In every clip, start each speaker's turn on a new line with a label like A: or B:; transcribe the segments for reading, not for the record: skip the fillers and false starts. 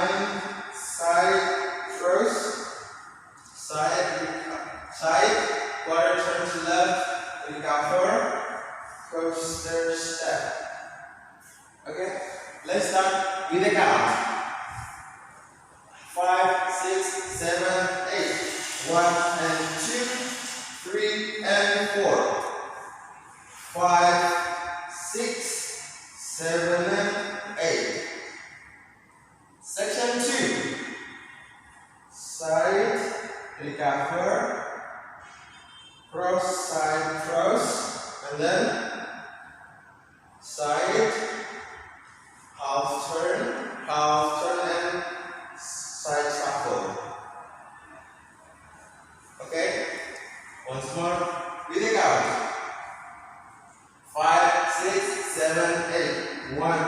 A: behind, side, cross, side, quarter turn to left, recover, coaster step. Okay, let's start with the count. 5, 6, 7, 8. 1 and 2, 3 and 4. 5, 6, 7 and 8. Section 2. Side, recover, cross, side, cross, and then side, half turn, and side shuffle. Okay, once more with the count. 5, 6, 7, 8. 1,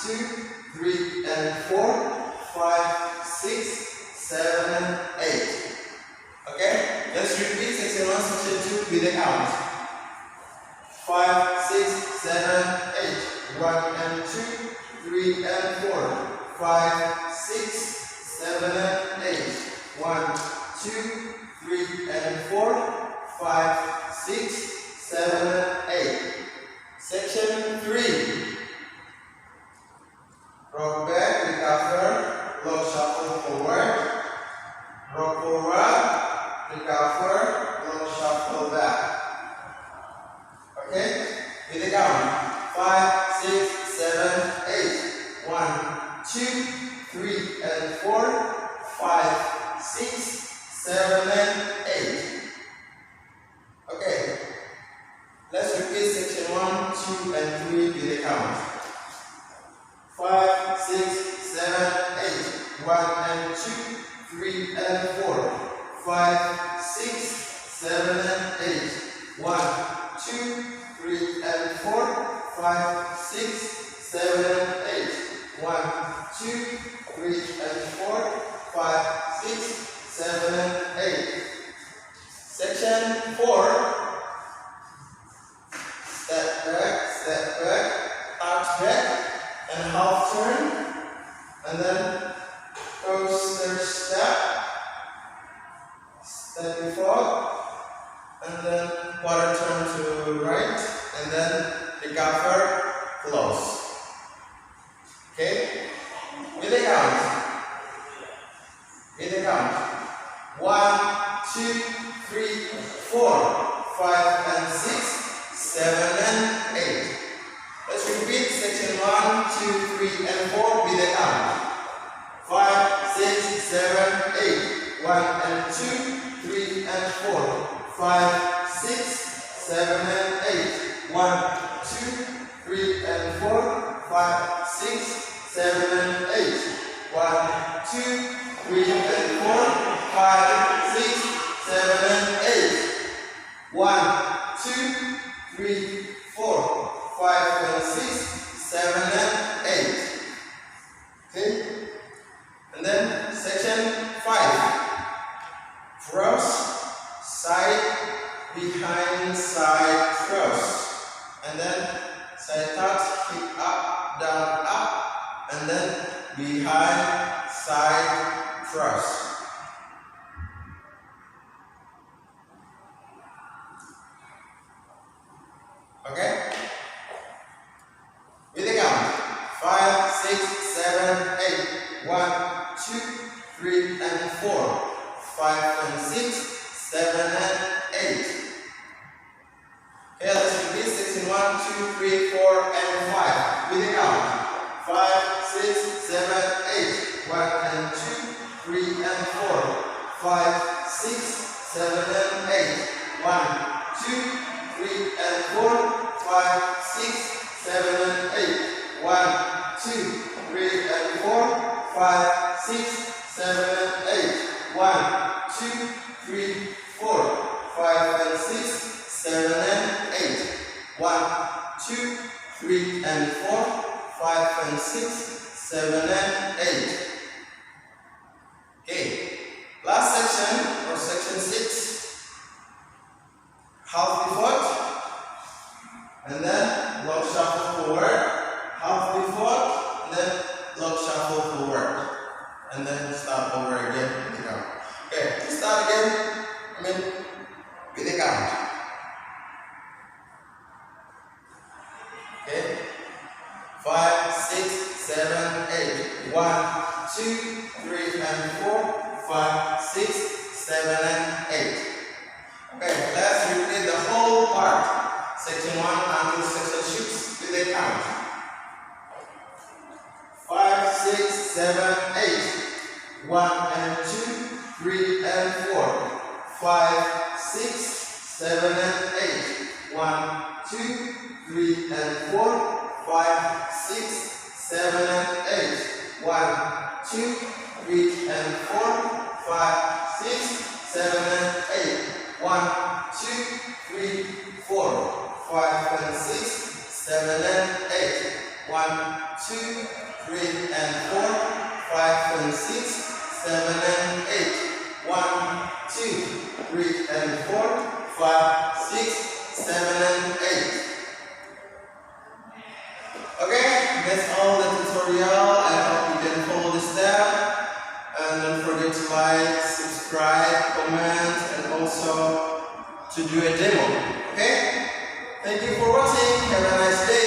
A: 2, 3 and 4. 5, 6, 7, 8. Okay, let's repeat section 1, section 2 with the count. 5, 6, 7, 8. 1 and 2, 3 and 4. 5, 6, 7 and 8. 1, 2, 3 and 4. 5, 6, 7 and 8. Section 3. Rock back, recover, lock shuffle forward. Rock forward, recover, lock shuffle back. Okay, with the count. 5, 6, 7, 8. 1, 2, 3 and 4. 5, 6, 7 and 8. Okay, let's repeat section 1, 2 and 3 with the count. 5, 6, 7, 8. 1 and 2, 3 and 4. 5, 6, 7 and 8. 1, 2, 3 and 4. 5, 6, 7 and 8. 1, 2, 3 and 4. 5, 6, 7 and 8. Section 4. Step back, arch back, and half turn, and then coaster step, stepping forward, and then quarter turn to right, and then recover, close. Okay, with the count. 1, 2, 3, 4, 5 and 6, 7 and 8. Let's repeat section 1, 2, 3 and 4 with the count. 5, 6, 7, 8. 1 and 2, 3 and 4. 5, 6, 7 and 8. 1, 2, 3 and 4. 5, 6, 7 and 8. 1, 2, 3 and 4. 5, 6, 7 and 8. 1, 2, 3, 4, 5 and 6, 7 and 8. Okay? And then section 5. Cross, side, behind, side, cross. And then side touch, hip up, down, up. And then behind, side, cross. Okay? With the count. 5, 6, 7, 8. 1, 2, 3 and 4. 5 and 6, 7 and 8. Okay, let's repeat section 1, 2, 3, 4 and 5. With the count. 5, 6, 7, 8. 1 and 2, 3 and 4. 5, 6, 7 and 8. 1, 2, 3 and 4. 5, 6, 7 and 8. 1, 2, 3 and 4. 5, 6, 7 and 8. 1, 2, 3, 4. 5 and 6, 7 and 8. 1, 2, 3 and 4. 5 and 6, 7 and 8. Okay, last section or section 6. Half pivot, and then lock shuffle forward. Half pivot, and then lock shuffle forward. and then start over again with the count. Okay, let's start again. With the count. Okay, 5, 6, 7, 8. 1, 2, 3, and 4. 5, 6, 7, and 8. Okay, let's repeat the whole part. Section 1 until section 6 with the count. 5, 6, 7, 8. 1 and 2, 3 and 4. 5, 6, 7 and 8. 1, 2, 3 and 4. 5, 6, 7 and 8. 1, 2, 3 and 4. 5, 6, 7 and 8. 1, 2, 3, 4. 5 and 6, 7 and 8. 1, 2, 3 and 4. 5 and 6, 7 and 8. 1, 2, 3 and 4. 5, 6, 7 and 8. Okay, that's all the tutorial. I hope you can follow the step. And don't forget to like, subscribe, comment, and also to do a demo. Okay? Thank you for watching. Have a nice day.